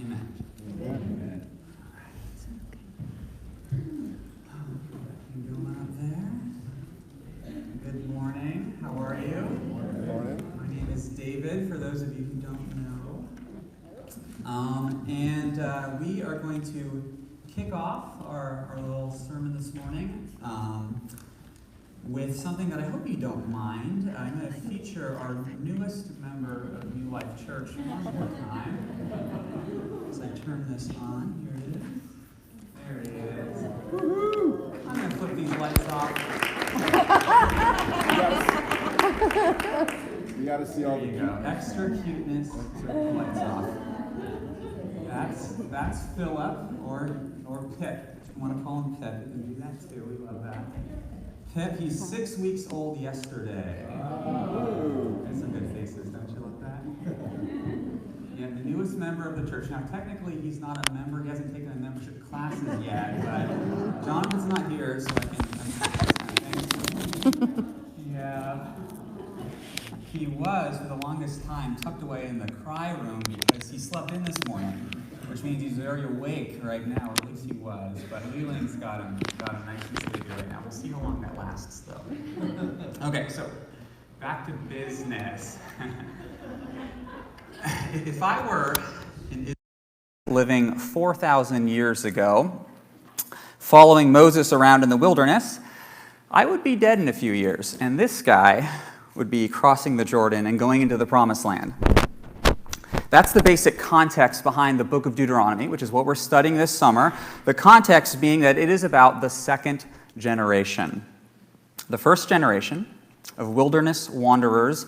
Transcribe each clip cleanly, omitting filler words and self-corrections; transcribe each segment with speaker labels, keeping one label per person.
Speaker 1: Amen.
Speaker 2: Amen.
Speaker 1: Going up there. Good morning. How are you?
Speaker 2: Good morning.
Speaker 1: My name is David, for those of you who don't know. We are going to kick off our little sermon this morning with something that I hope you don't mind. I'm going to feature our newest member of New Life Church one more time. As I turn this on, here it is. There it is. Woo-hoo! I'm going to flip these lights off.
Speaker 2: You got to see all the
Speaker 1: cuteness. Extra cuteness. Lights off. That's Philip or Pip. If you want to call him Pip, you can do that too. We love that. Pip, he's 6 weeks old yesterday. There's some good faces, don't you love that? Yeah, the newest member of the church. Now, technically, he's not a member. He hasn't taken a membership classes yet, but Jonathan's not here, so I can yeah. He was, for the longest time, tucked away in the cry room because he slept in this morning, which means he's very awake right now, or at least he was. But Leland's got him nice and sleepy right now. We'll see how long that lasts, though. Okay, so back to business. If I were in Israel living 4,000 years ago, following Moses around in the wilderness, I would be dead in a few years, and this guy would be crossing the Jordan and going into the Promised Land. That's the basic context behind the book of Deuteronomy, which is what we're studying this summer. The context being that it is about the second generation. The first generation of wilderness wanderers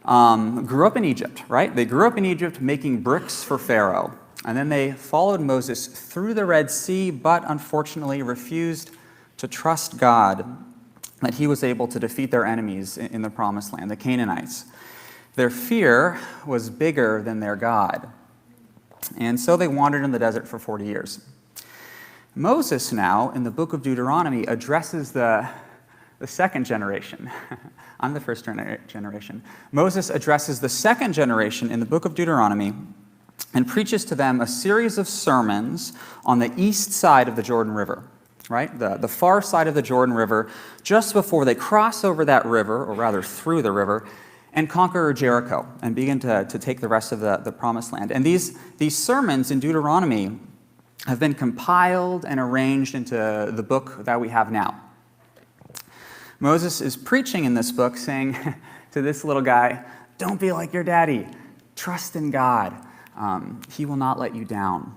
Speaker 1: grew up in Egypt, right? They grew up in Egypt making bricks for Pharaoh. And then they followed Moses through the Red Sea, but unfortunately refused to trust God that he was able to defeat their enemies in the Promised Land, the Canaanites. Their fear was bigger than their God. And so they wandered in the desert for 40 years. Moses now, in the book of Deuteronomy, addresses the second generation. I'm the first generation. Moses addresses the second generation in the book of Deuteronomy and preaches to them a series of sermons on the east side of the Jordan River. Right? The far side of the Jordan River, just before they cross over that river, or rather through the river, and conquer Jericho and begin to take the rest of the Promised Land. And these sermons in Deuteronomy have been compiled and arranged into the book that we have now. Moses is preaching in this book, saying to this little guy, don't be like your daddy. Trust in God. He will not let you down.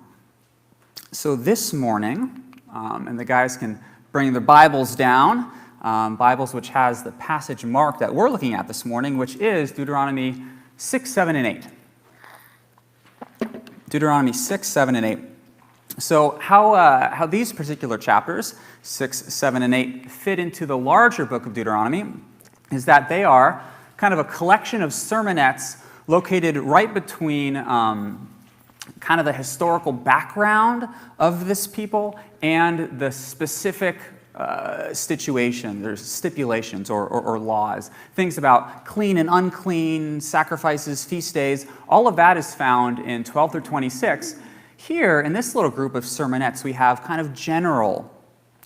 Speaker 1: So this morning, and the guys can bring their Bibles down, Bibles which has the passage mark that we're looking at this morning, which is Deuteronomy 6, 7, and 8. Deuteronomy 6, 7, and 8. So how these particular chapters, 6, 7, and 8, fit into the larger book of Deuteronomy is that they are kind of a collection of sermonettes located right between kind of the historical background of this people and the specific situation. There's stipulations or laws. Things about clean and unclean, sacrifices, feast days. All of that is found in 12 through 26. Here, in this little group of sermonettes, we have kind of general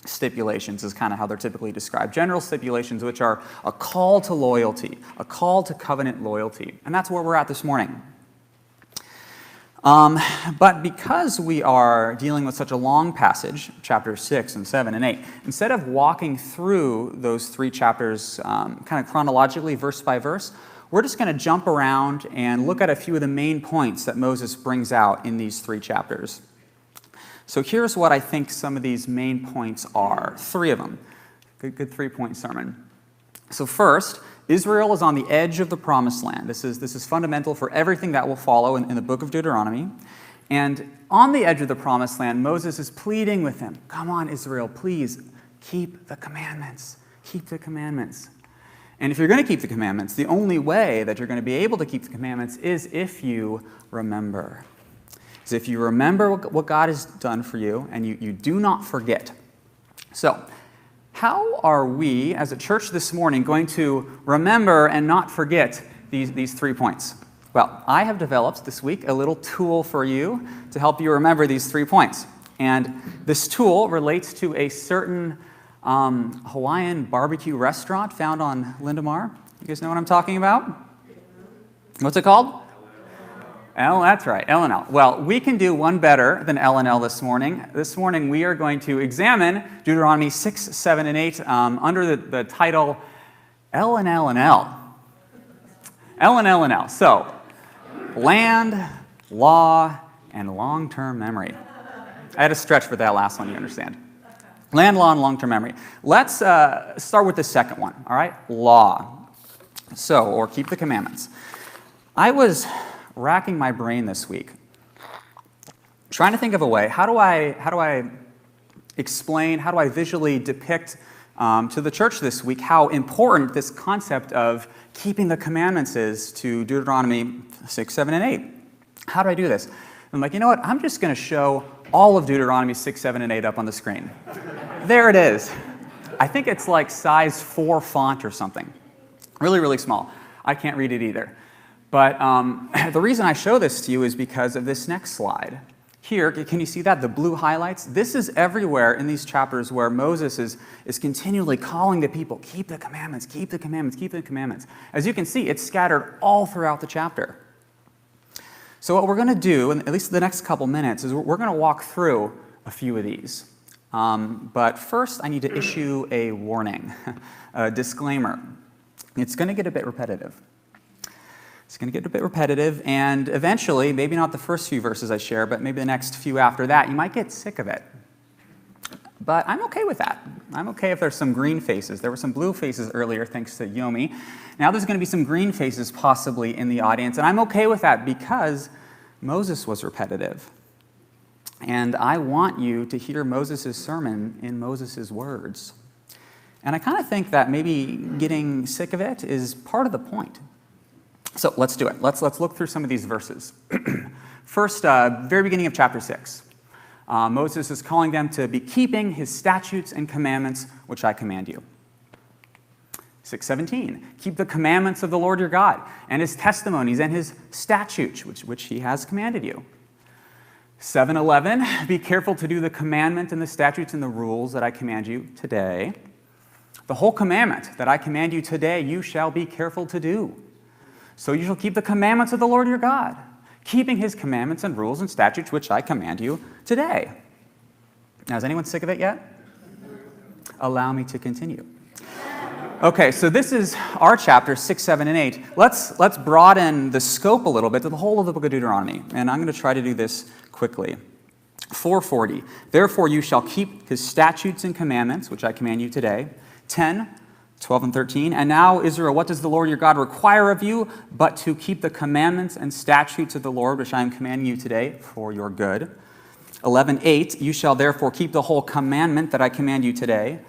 Speaker 1: stipulations is kind of how they're typically described. General stipulations which are a call to loyalty, a call to covenant loyalty. And that's where we're at this morning. But because we are dealing with such a long passage, chapters 6 and 7 and 8, instead of walking through those three chapters kind of chronologically, verse by verse, we're just going to jump around and look at a few of the main points that Moses brings out in these three chapters. So here's what I think some of these main points are. 3 of them. Good 3-point sermon. So first, Israel is on the edge of the Promised Land. This is fundamental for everything that will follow in the book of Deuteronomy. And on the edge of the Promised Land, Moses is pleading with them, come on, Israel, please keep the commandments. Keep the commandments. And if you're going to keep the commandments, the only way that you're going to be able to keep the commandments is if you remember. Is if you remember what God has done for you and you do not forget. So, how are we, as a church this morning, going to remember and not forget these 3 points? Well, I have developed this week a little tool for you to help you remember these 3 points. And this tool relates to a certain Hawaiian barbecue restaurant found on Lindemar. You guys know what I'm talking about? What's it called? L, that's right, L&L. Well, we can do one better than L&L this morning. This morning we are going to examine Deuteronomy 6, 7, and 8 under the title L&L&L. L&L&L. So, land, law, and long-term memory. I had to stretch for that last one, you understand. Land, law, and long-term memory. Let's start with the second one, all right? Law. So, or keep the commandments. I was racking my brain this week, trying to think of a way. How do I explain, how do I visually depict to the church this week how important this concept of keeping the commandments is to Deuteronomy 6, 7, and 8? How do I do this? I'm like, you know what? I'm just going to show all of Deuteronomy 6, 7, and 8 up on the screen. There it is. I think it's like size 4 font or something. Really, really small. I can't read it either. But the reason I show this to you is because of this next slide. Here, can you see that? The blue highlights? This is everywhere in these chapters where Moses is continually calling the people, keep the commandments, keep the commandments, keep the commandments. As you can see, it's scattered all throughout the chapter. So what we're going to do, in at least the next couple minutes, is we're going to walk through a few of these. But first, I need to issue a warning, a disclaimer. It's going to get a bit repetitive. It's going to get a bit repetitive, and eventually, maybe not the first few verses I share, but maybe the next few after that, you might get sick of it. But I'm okay with that. I'm okay if there's some green faces. There were some blue faces earlier, thanks to Yomi. Now there's going to be some green faces possibly in the audience, and I'm okay with that because Moses was repetitive. And I want you to hear Moses' sermon in Moses' words. And I kind of think that maybe getting sick of it is part of the point. So let's do it. Let's look through some of these verses. First, very beginning of chapter 6. Moses is calling them to be keeping his statutes and commandments, which I command you. 6:17, keep the commandments of the Lord your God, and his testimonies and his statutes, which he has commanded you. 7:11, be careful to do the commandment and the statutes and the rules that I command you today. The whole commandment that I command you today, you shall be careful to do. So you shall keep the commandments of the Lord your God, keeping his commandments and rules and statutes, which I command you today. Now, is anyone sick of it yet? Allow me to continue. Okay, so this is our chapter 6, 7, and 8. Let's broaden the scope a little bit to the whole of the book of Deuteronomy, and I'm going to try to do this quickly. 4:40, therefore you shall keep his statutes and commandments, which I command you today. 10, 12 and 13, and now, Israel, what does the Lord your God require of you but to keep the commandments and statutes of the Lord, which I am commanding you today for your good? 11:8, you shall therefore keep the whole commandment that I command you today.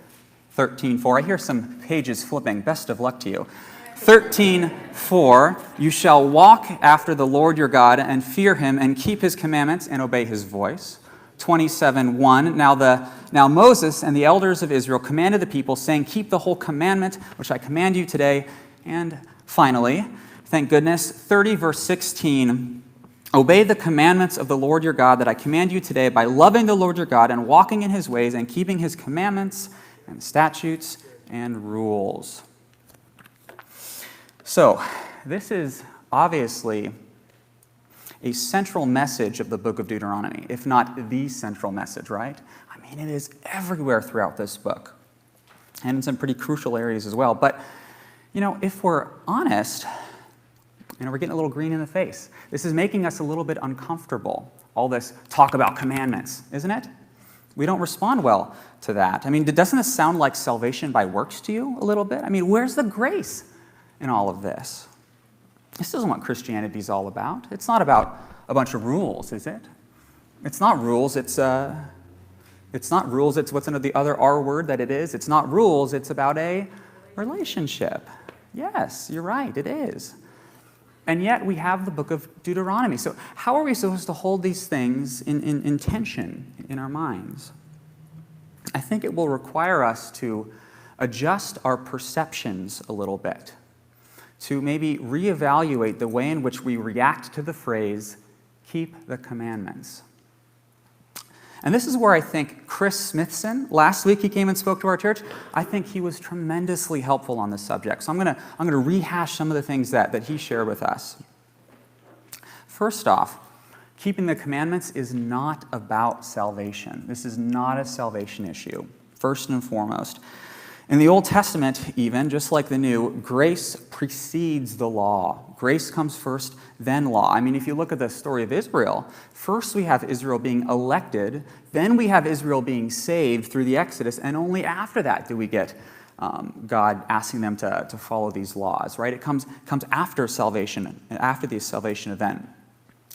Speaker 1: 13:4, I hear some pages flipping. Best of luck to you. 13:4, you shall walk after the Lord your God and fear him and keep his commandments and obey his voice. 27:1, now Moses and the elders of Israel commanded the people, saying, keep the whole commandment which I command you today. And finally, thank goodness, 30 verse 16, obey the commandments of the Lord your God that I command you today by loving the Lord your God and walking in his ways and keeping his commandments and statutes and rules. So, this is obviously a central message of the book of Deuteronomy, if not the central message, right? I mean, it is everywhere throughout this book, and in some pretty crucial areas as well. But, you know, if we're honest, we're getting a little green in the face. This is making us a little bit uncomfortable, all this talk about commandments, isn't it? We don't respond well to that. I mean, doesn't this sound like salvation by works to you a little bit? I mean, where's the grace in all of this? This isn't what Christianity is all about. It's not about a bunch of rules, is it? It's not rules. It's not rules. It's what's under the other R word that it is. It's not rules. It's about a relationship. Yes, you're right. It is. And yet we have the book of Deuteronomy. So how are we supposed to hold these things in tension in our minds? I think it will require us to adjust our perceptions a little bit, to maybe reevaluate the way in which we react to the phrase, keep the commandments. And this is where I think Chris Smithson, last week he came and spoke to our church, I think he was tremendously helpful on this subject. So I'm going to rehash some of the things that he shared with us. First off, keeping the commandments is not about salvation. This is not a salvation issue, first and foremost. In the Old Testament, even, just like the New, grace precedes the law. Grace comes first, then law. I mean, if you look at the story of Israel, first we have Israel being elected, then we have Israel being saved through the Exodus, and only after that do we get God asking them to follow these laws, right? It comes after salvation, after the salvation event.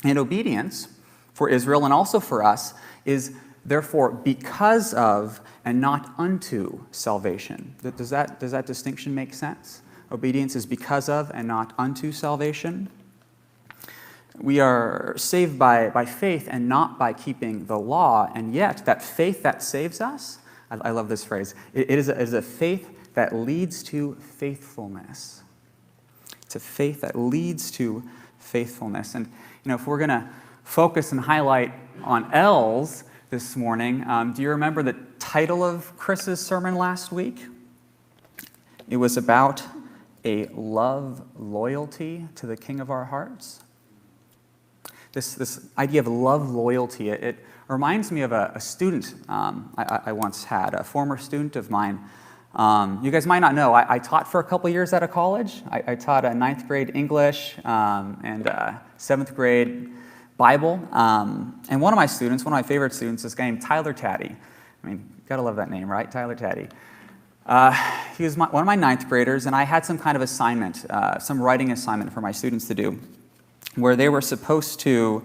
Speaker 1: And obedience for Israel and also for us is therefore because of and not unto salvation. Does that distinction make sense? Obedience is because of and not unto salvation. We are saved by faith and not by keeping the law, and yet that faith that saves us, I love this phrase, it is a faith that leads to faithfulness. It's a faith that leads to faithfulness. And if we're going to focus and highlight on L's this morning, do you remember the title of Chris's sermon last week? It was about a love loyalty to the King of our hearts. This idea of love loyalty, it reminds me of a student I once had, a former student of mine. You guys might not know, I taught for a couple years at a college. I taught a 9th grade English and 7th grade Bible. And one of my favorite students, this guy named Tyler Taddy. I mean, gotta love that name, right? Tyler Taddy. He was one of my 9th graders, and I had some kind of assignment, some writing assignment for my students to do, where they were supposed to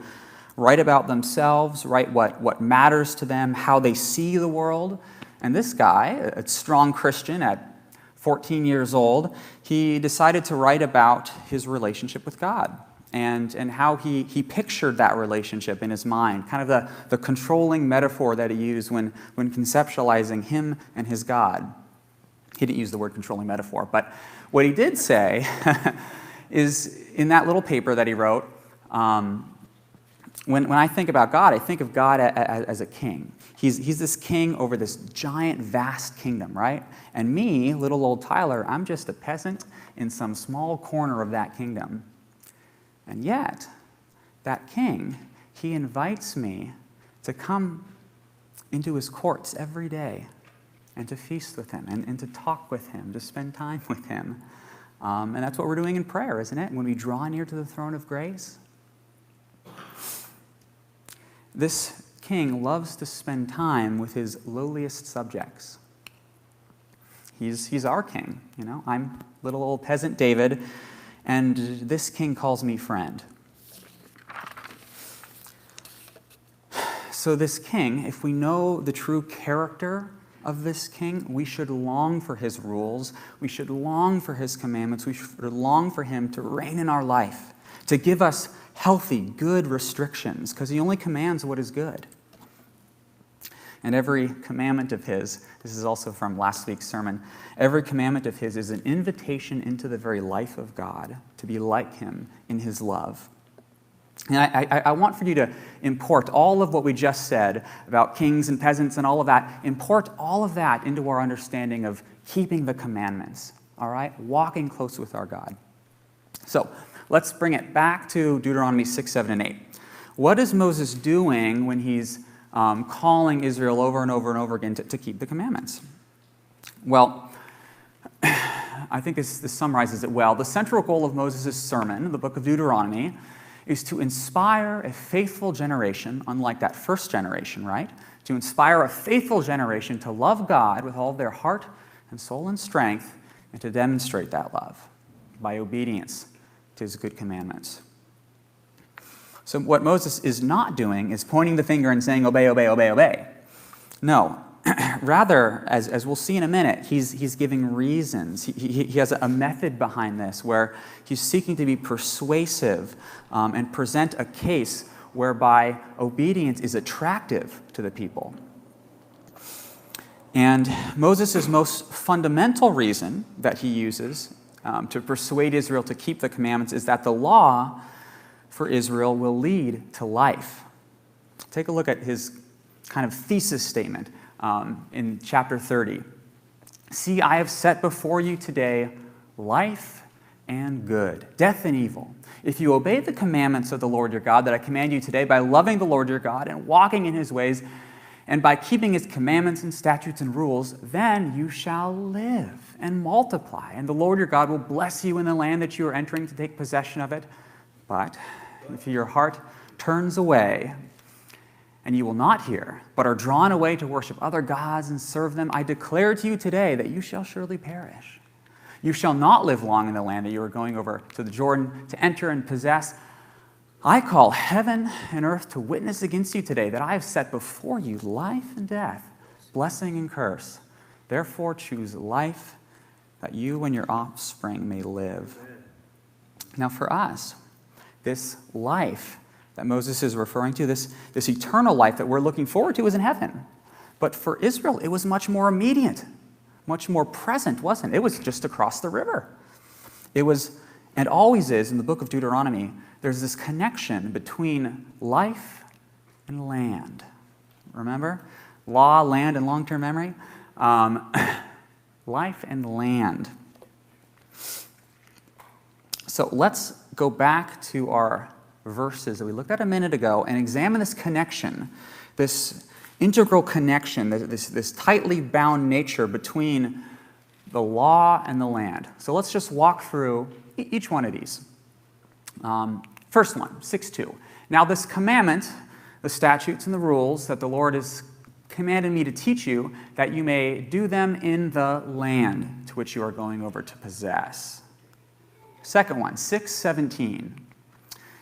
Speaker 1: write about themselves, write what matters to them, how they see the world. And this guy, a strong Christian at 14 years old, he decided to write about his relationship with God and how he pictured that relationship in his mind, kind of the controlling metaphor that he used when conceptualizing him and his God. He didn't use the word controlling metaphor, but what he did say is in that little paper that he wrote, when I think about God, I think of God as a king. He's this king over this giant, vast kingdom, right? And me, little old Tyler, I'm just a peasant in some small corner of that kingdom. And yet, that king, he invites me to come into his courts every day and to feast with him and to talk with him, to spend time with him. And that's what we're doing in prayer, isn't it? When we draw near to the throne of grace. This king loves to spend time with his lowliest subjects. He's our king, I'm little old peasant David, and this king calls me friend. So this king, if we know the true character of this king, we should long for his rules, we should long for his commandments, we should long for him to reign in our life, to give us healthy, good restrictions, because he only commands what is good. And every commandment of his, this is also from last week's sermon, every commandment of his is an invitation into the very life of God, to be like him in his love. And I want for you to import all of what we just said about kings and peasants and all of that, import all of that into our understanding of keeping the commandments, all right? Walking close with our God. So let's bring it back to Deuteronomy 6, 7, and 8. What is Moses doing when he's calling Israel over and over and over again to keep the commandments? Well, I think this summarizes it well. The central goal of Moses' sermon, the book of Deuteronomy, is to inspire a faithful generation, unlike that first generation, right? To inspire a faithful generation to love God with all of their heart and soul and strength, and to demonstrate that love by obedience to his good commandments. So what Moses is not doing is pointing the finger and saying, obey, obey, obey, obey. No. Rather, as we'll see in a minute, he's giving reasons. He has a method behind this where he's seeking to be persuasive and present a case whereby obedience is attractive to the people. And Moses' most fundamental reason that he uses to persuade Israel to keep the commandments is that the law for Israel will lead to life. Take a look at his kind of thesis statement in chapter 30. See, I have set before you today life and good, death and evil. If you obey the commandments of the Lord your God that I command you today by loving the Lord your God and walking in his ways and by keeping his commandments and statutes and rules, then you shall live and multiply. And the Lord your God will bless you in the land that you are entering to take possession of it. But if your heart turns away and you will not hear, but are drawn away to worship other gods and serve them, I declare to you today that you shall surely perish. You shall not live long in the land that you are going over to the Jordan to enter and possess. I call heaven and earth to witness against you today that I have set before you life and death, blessing and curse. Therefore choose life that you and your offspring may live. Now for us, this life that Moses is referring to, this eternal life that we're looking forward to is in heaven. But for Israel, it was much more immediate, much more present, wasn't it? It was just across the river. It was, and always is, in the book of Deuteronomy, there's this connection between life and land. Remember? Law, land, and long-term memory. Life and land. So let's go back to our verses that we looked at a minute ago and examine this connection, this integral connection, this tightly bound nature between the law and the land. So let's just walk through each one of these. First one, 6:2. Now this commandment, the statutes and the rules that the Lord has commanded me to teach you, that you may do them in the land to which you are going over to possess. Second one, 6:17.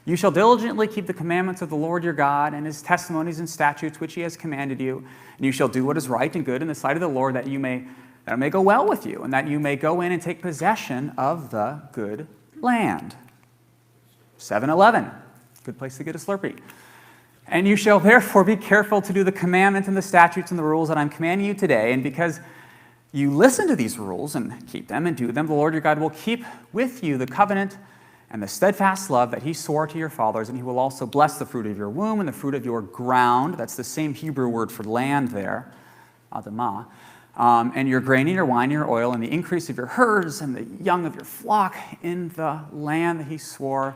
Speaker 1: You shall diligently keep the commandments of the Lord your God and his testimonies and statutes which he has commanded you, and you shall do what is right and good in the sight of the Lord, that it may go well with you, and that you may go in and take possession of the good land. 7:11. Good place to get a Slurpee. And you shall therefore be careful to do the commandments and the statutes and the rules that I'm commanding you today, and because you listen to these rules and keep them and do them, the Lord your God will keep with you the covenant and the steadfast love that he swore to your fathers, and he will also bless the fruit of your womb and the fruit of your ground. That's the same Hebrew word for land there, adamah. And your grain and your wine and your oil and the increase of your herds and the young of your flock in the land that he swore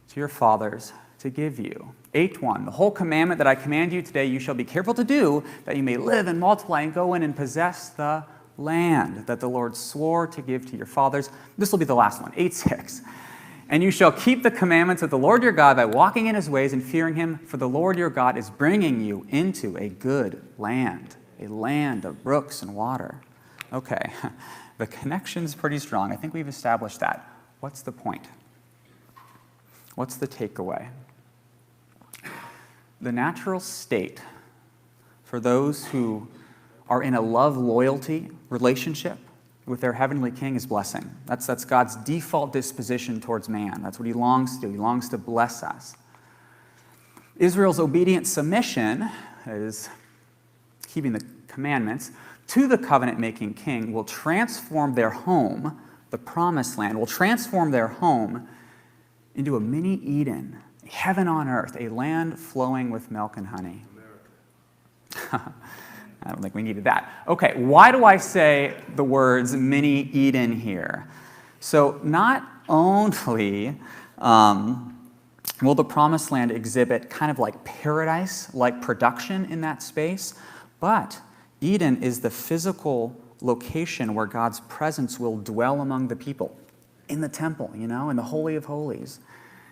Speaker 1: to your fathers to give you. 8:1. The whole commandment that I command you today you shall be careful to do, that you may live and multiply and go in and possess the land that the Lord swore to give to your fathers. This will be the last one, 8:6. And you shall keep the commandments of the Lord your God by walking in his ways and fearing him, for the Lord your God is bringing you into a good land, a land of brooks and water. Okay, the connection's pretty strong. I think we've established that. What's the point? What's the takeaway? The natural state for those who are in a love-loyalty relationship with their heavenly king is blessing. That's God's default disposition towards man. That's what he longs to do. He longs to bless us. Israel's obedient submission, that is, keeping the commandments, to the covenant-making king will transform their home, the promised land, will transform their home into a mini Eden, a heaven on earth, a land flowing with milk and honey. I don't think we needed that. Okay, why do I say the words mini Eden here? So not only will the promised land exhibit kind of like paradise-like production in that space, but Eden is the physical location where God's presence will dwell among the people in the temple, in the Holy of Holies.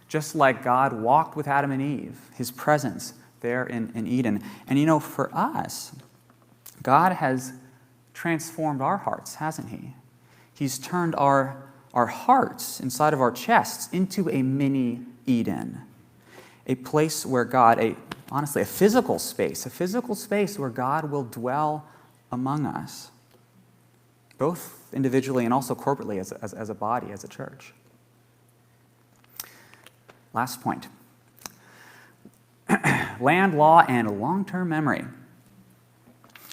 Speaker 1: Just like God walked with Adam and Eve, his presence there in Eden. And for us, God has transformed our hearts, hasn't he? He's turned our hearts inside of our chests into a mini Eden, a place where God, honestly, a physical space where God will dwell among us, both individually and also corporately as a body, as a church. Last point. Land, law, and long-term memory.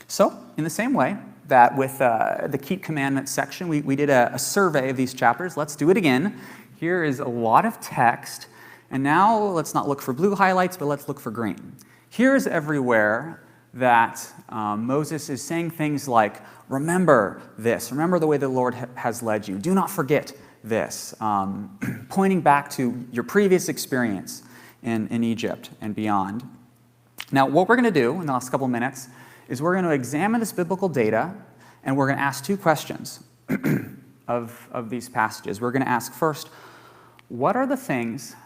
Speaker 1: So, in the same way that with the Keep Commandments section, we did a survey of these chapters. Let's do it again. Here is a lot of text. And now let's not look for blue highlights, but let's look for green. Here's everywhere that Moses is saying things like, remember this. Remember the way the Lord has led you. Do not forget this. Pointing back to your previous experience in Egypt and beyond. Now, what we're going to do in the last couple minutes is we're going to examine this biblical data, and we're going to ask two questions of these passages. We're going to ask first, what are the things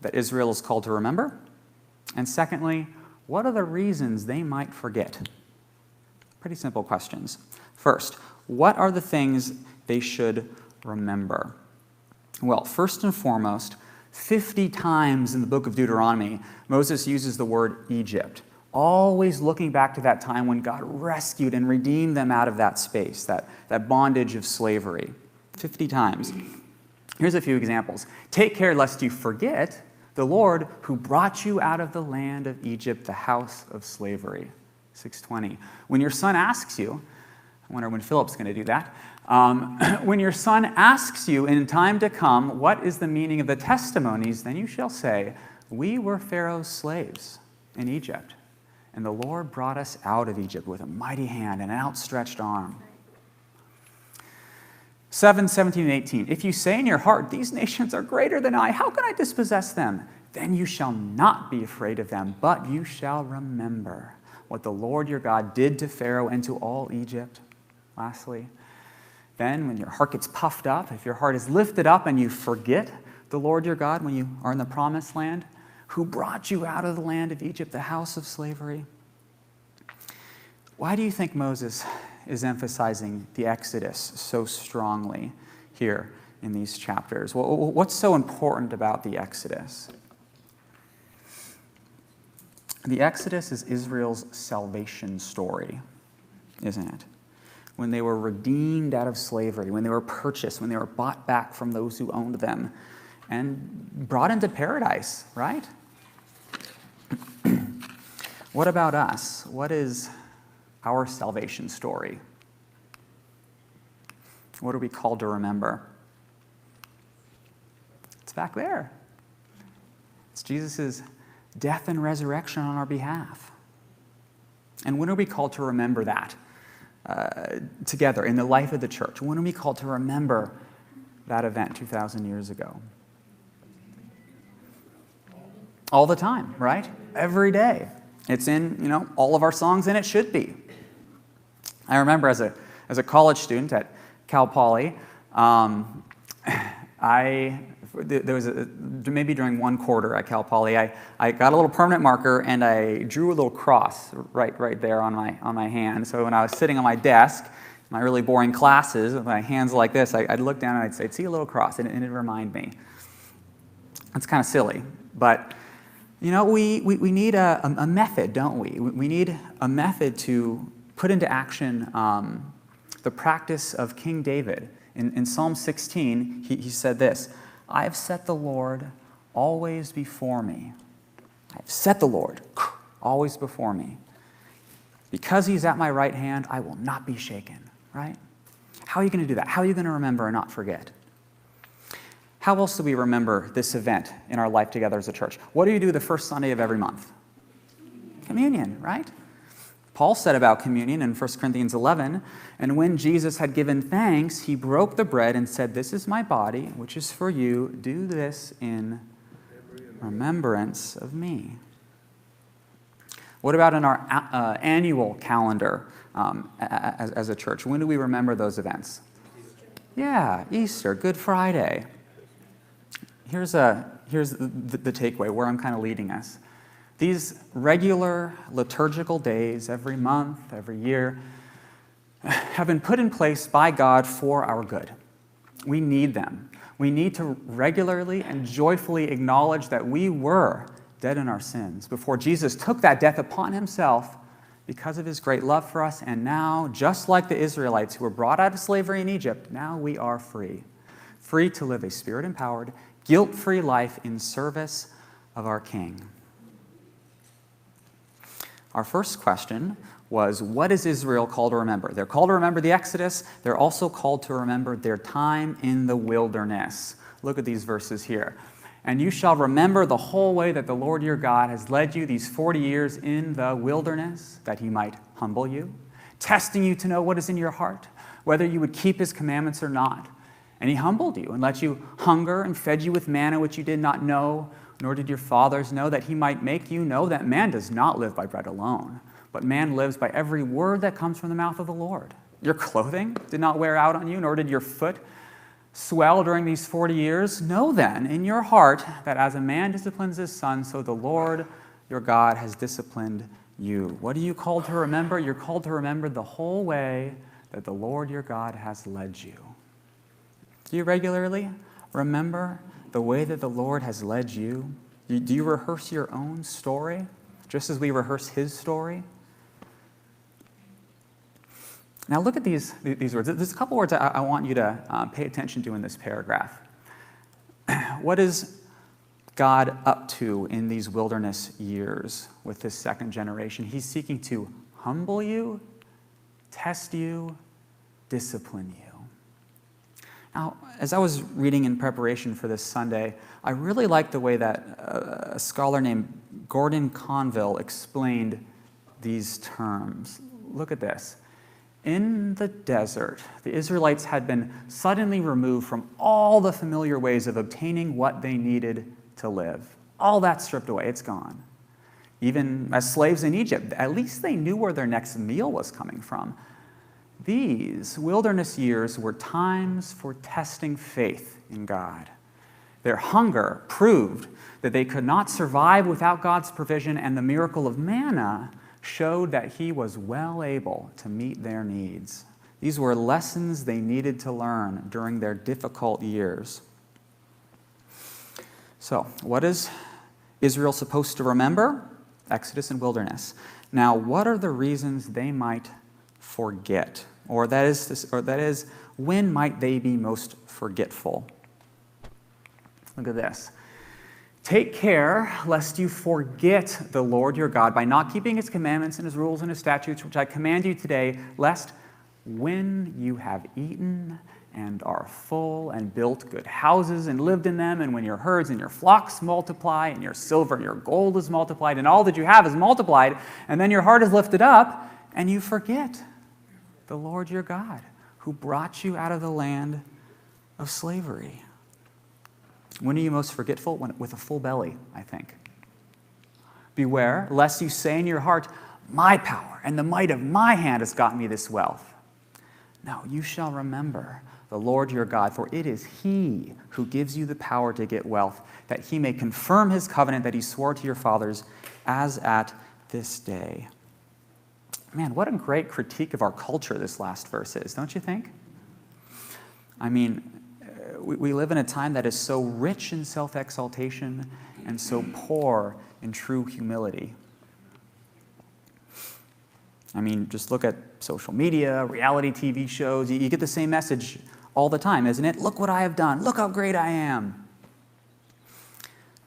Speaker 1: that Israel is called to remember? And secondly, what are the reasons they might forget? Pretty simple questions. First, what are the things they should remember? Well, first and foremost, 50 times in the book of Deuteronomy, Moses uses the word Egypt, always looking back to that time when God rescued and redeemed them out of that space, that bondage of slavery. 50 times. Here's a few examples. Take care lest you forget the Lord who brought you out of the land of Egypt, the house of slavery. 6:20. When your son asks you, I wonder when Philip's going to do that. When your son asks you in time to come, what is the meaning of the testimonies, then you shall say, we were Pharaoh's slaves in Egypt, and the Lord brought us out of Egypt with a mighty hand and an outstretched arm. 7:17 and 18. If you say in your heart, these nations are greater than I, how can I dispossess them? Then you shall not be afraid of them, but you shall remember what the Lord your God did to Pharaoh and to all Egypt. Lastly, then when your heart gets puffed up, if your heart is lifted up and you forget the Lord your God when you are in the promised land, who brought you out of the land of Egypt, the house of slavery. Why do you think Moses is emphasizing the Exodus so strongly here in these chapters? What's so important about the Exodus? The Exodus is Israel's salvation story, isn't it? When they were redeemed out of slavery, when they were purchased, when they were bought back from those who owned them, and brought into paradise, right? What about us? What is our salvation story? What are we called to remember? It's back there. It's Jesus' death and resurrection on our behalf. And when are we called to remember that together in the life of the church? When are we called to remember that event 2,000 years ago? All the time, right? Every day. It's in, all of our songs, and it should be. I remember as a college student at Cal Poly, there was maybe during one quarter at Cal Poly, I got a little permanent marker and I drew a little cross right there on my hand. So when I was sitting on my desk, my really boring classes, with my hands like this, I'd look down and I'd say, see a little cross, and it'd remind me. It's kind of silly, but we need a method, don't we? We need a method to put into action the practice of King David. In Psalm 16, he said this, I have set the Lord always before me. I have set the Lord always before me. Because he's at my right hand, I will not be shaken, right? How are you going to do that? How are you going to remember and not forget? How else do we remember this event in our life together as a church? What do you do the first Sunday of every month? Communion, right? Paul said about communion in 1 Corinthians 11, and when Jesus had given thanks, he broke the bread and said, this is my body, which is for you. Do this in remembrance of me. What about in our annual calendar as a church? When do we remember those events? Yeah, Easter, Good Friday. Here's the takeaway, where I'm kind of leading us. These regular liturgical days, every month, every year, have been put in place by God for our good. We need them. We need to regularly and joyfully acknowledge that we were dead in our sins before Jesus took that death upon himself because of his great love for us. And now, just like the Israelites who were brought out of slavery in Egypt, now we are free. Free to live a Spirit-empowered, guilt-free life in service of our King. Our first question was, what is Israel called to remember? They're called to remember the Exodus. They're also called to remember their time in the wilderness. Look at these verses here. And you shall remember the whole way that the Lord your God has led you these 40 years in the wilderness, that he might humble you, testing you to know what is in your heart, whether you would keep his commandments or not. And he humbled you and let you hunger and fed you with manna which you did not know, nor did your fathers know, that he might make you know that man does not live by bread alone, but man lives by every word that comes from the mouth of the Lord. Your clothing did not wear out on you, nor did your foot swell during these 40 years. Know then in your heart that as a man disciplines his son, so the Lord your God has disciplined you. What are you called to remember? You're called to remember the whole way that the Lord your God has led you. Do you regularly remember the way that the Lord has led you? Do you rehearse your own story, just as we rehearse his story? Now look at these words. There's a couple words I want you to pay attention to in this paragraph. What is God up to in these wilderness years with this second generation? He's seeking to humble you, test you, discipline you. Now, as I was reading in preparation for this Sunday, I really liked the way that a scholar named Gordon Conville explained these terms. Look at this. In the desert, the Israelites had been suddenly removed from all the familiar ways of obtaining what they needed to live. All that stripped away, it's gone. Even as slaves in Egypt, at least they knew where their next meal was coming from. These wilderness years were times for testing faith in God. Their hunger proved that they could not survive without God's provision, and the miracle of manna showed that he was well able to meet their needs. These were lessons they needed to learn during their difficult years. So, what is Israel supposed to remember? Exodus and wilderness. Now, what are the reasons they might forget? Or that is, when might they be most forgetful? Look at this. Take care lest you forget the Lord your God by not keeping his commandments and his rules and his statutes, which I command you today, lest when you have eaten and are full and built good houses and lived in them, and when your herds and your flocks multiply, and your silver and your gold is multiplied, and all that you have is multiplied, and then your heart is lifted up, and you forget the Lord your God, who brought you out of the land of slavery. When are you most forgetful? With a full belly, I think. Beware, lest you say in your heart, my power and the might of my hand has gotten me this wealth. No, you shall remember the Lord your God, for it is he who gives you the power to get wealth, that he may confirm his covenant that he swore to your fathers as at this day. Man, what a great critique of our culture this last verse is, don't you think? I mean, we live in a time that is so rich in self-exaltation and so poor in true humility. I mean, just look at social media, reality TV shows. You get the same message all the time, isn't it? Look what I have done. Look how great I am.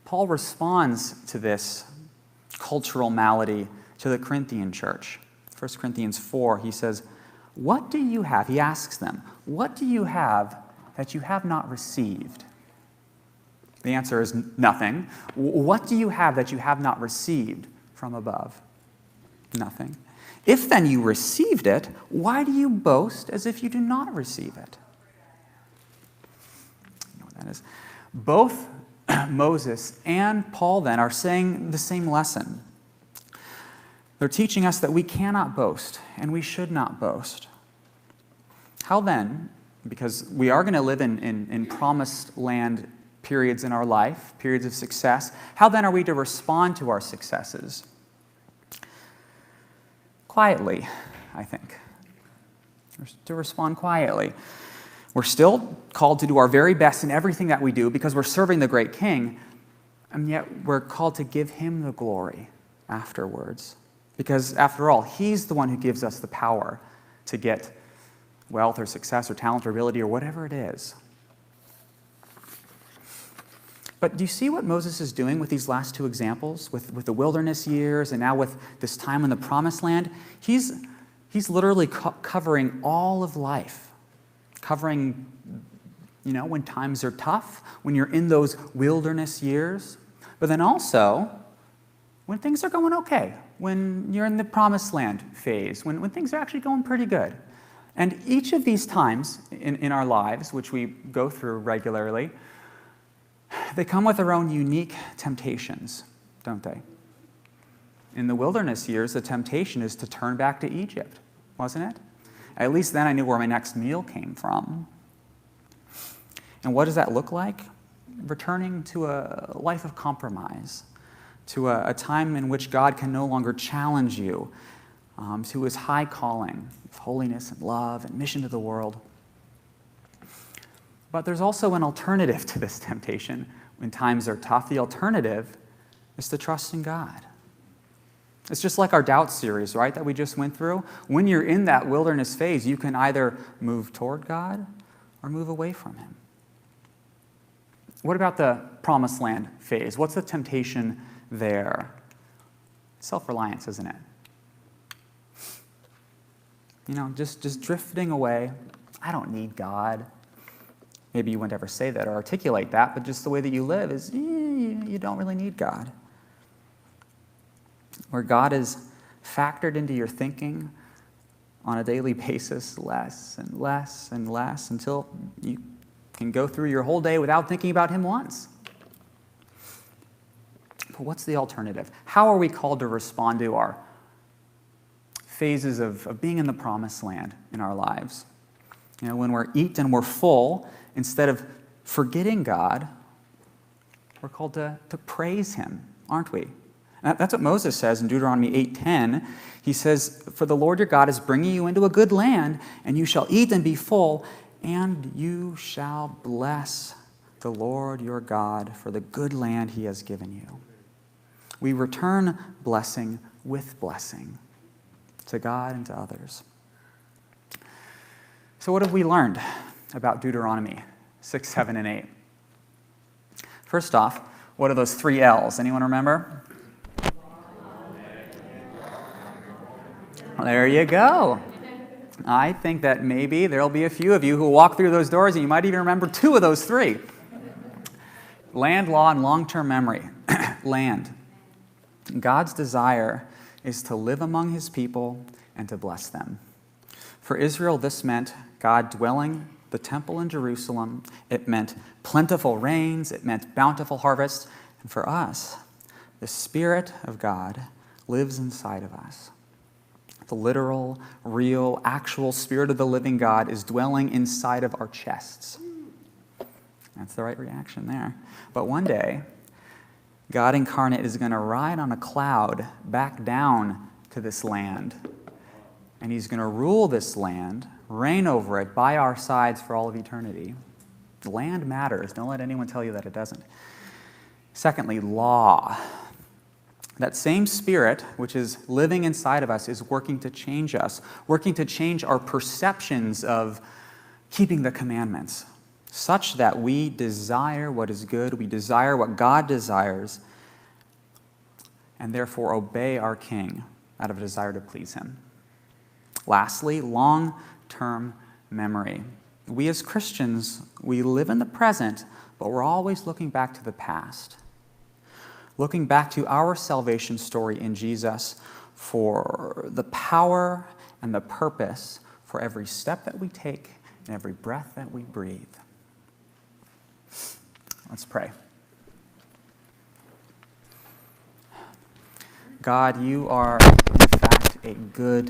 Speaker 1: Paul responds to this cultural malady to the Corinthian church. 1 Corinthians 4, he says, what do you have? He asks them, what do you have that you have not received? The answer is nothing. What do you have that you have not received from above? Nothing. If then you received it, why do you boast as if you do not receive it? You know what that is? Both Moses and Paul then are saying the same lesson. They're teaching us that we cannot boast and we should not boast. How then, because we are going to live in promised land periods in our life, periods of success, how then are we to respond to our successes? Quietly, I think. To respond quietly. We're still called to do our very best in everything that we do because we're serving the great King, and yet we're called to give him the glory afterwards. Because after all, he's the one who gives us the power to get wealth or success or talent or ability or whatever it is. But do you see what Moses is doing with these last two examples, with the wilderness years and now with this time in the promised land? He's literally covering all of life, covering, when times are tough, when you're in those wilderness years, but then also when things are going okay, when you're in the promised land phase, when things are actually going pretty good. And each of these times in our lives, which we go through regularly, they come with their own unique temptations, don't they? In the wilderness years, the temptation is to turn back to Egypt, wasn't it? At least then I knew where my next meal came from. And what does that look like? Returning to a life of compromise, to a time in which God can no longer challenge you, to his high calling of holiness and love and mission to the world. But there's also an alternative to this temptation when times are tough. The alternative is to trust in God. It's just like our doubt series, right, that we just went through. When you're in that wilderness phase, you can either move toward God or move away from him. What about the promised land phase? What's the temptation there? Self-reliance, isn't it? Just drifting away. I don't need God. Maybe you wouldn't ever say that or articulate that, but just the way that you live is, you don't really need God. Where God is factored into your thinking on a daily basis, less and less and less, until you can go through your whole day without thinking about him once. But what's the alternative? How are we called to respond to our phases of being in the promised land in our lives? When we're eat and we're full, instead of forgetting God, we're called to praise him, aren't we? And that's what Moses says in Deuteronomy 8:10. He says, "For the Lord your God is bringing you into a good land, and you shall eat and be full, and you shall bless the Lord your God for the good land he has given you." We return blessing with blessing to God and to others. So what have we learned about Deuteronomy 6, 7, and 8? First off, what are those 3 L's? Anyone remember? Well, there you go. I think that maybe there'll be a few of you who walk through those doors and you might even remember 2 of those 3. Land, law, and long-term memory. Land. God's desire is to live among his people and to bless them. For Israel, this meant God dwelling the temple in Jerusalem. It meant plentiful rains. It meant bountiful harvests. And for us, the Spirit of God lives inside of us. The literal, real, actual Spirit of the living God is dwelling inside of our chests. That's the right reaction there. But one day, God incarnate is going to ride on a cloud back down to this land. And he's going to rule this land, reign over it by our sides for all of eternity. The land matters. Don't let anyone tell you that it doesn't. Secondly, law. That same Spirit, which is living inside of us, is working to change us, working to change our perceptions of keeping the commandments, such that we desire what is good, we desire what God desires, and therefore obey our King out of a desire to please him. Lastly, long-term memory. We as Christians, we live in the present, but we're always looking back to the past, looking back to our salvation story in Jesus for the power and the purpose for every step that we take and every breath that we breathe. Let's pray. God, you are, in fact, a good